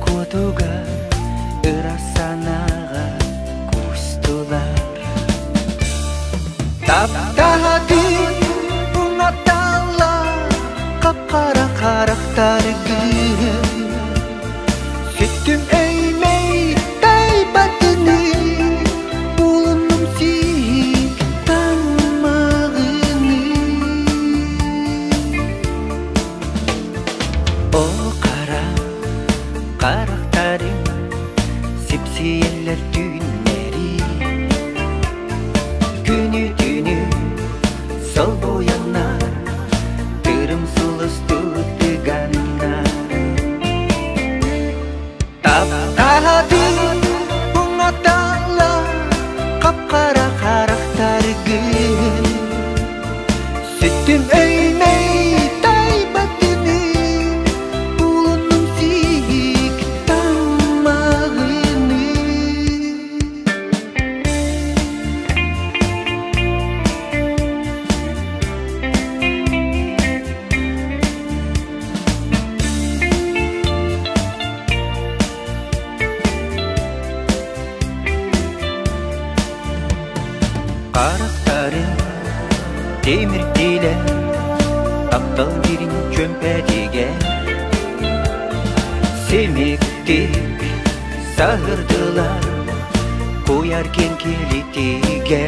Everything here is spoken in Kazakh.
koduga ырасанага кустулар таптаады уңатала капкара карактар сүттүм эймей тайбатыны улунум сийик тамагыны о кара карактарың сипсиелер түннери күнү түнү сол боянар тырым сулусту тыганар таптаады уңатала капкара карактар сүттүм өймей тайбатыны улунум сийик тамагыны карактарың темир тиле таптал бирин чөмпетиге семектип сагырдылар куяркен келитиге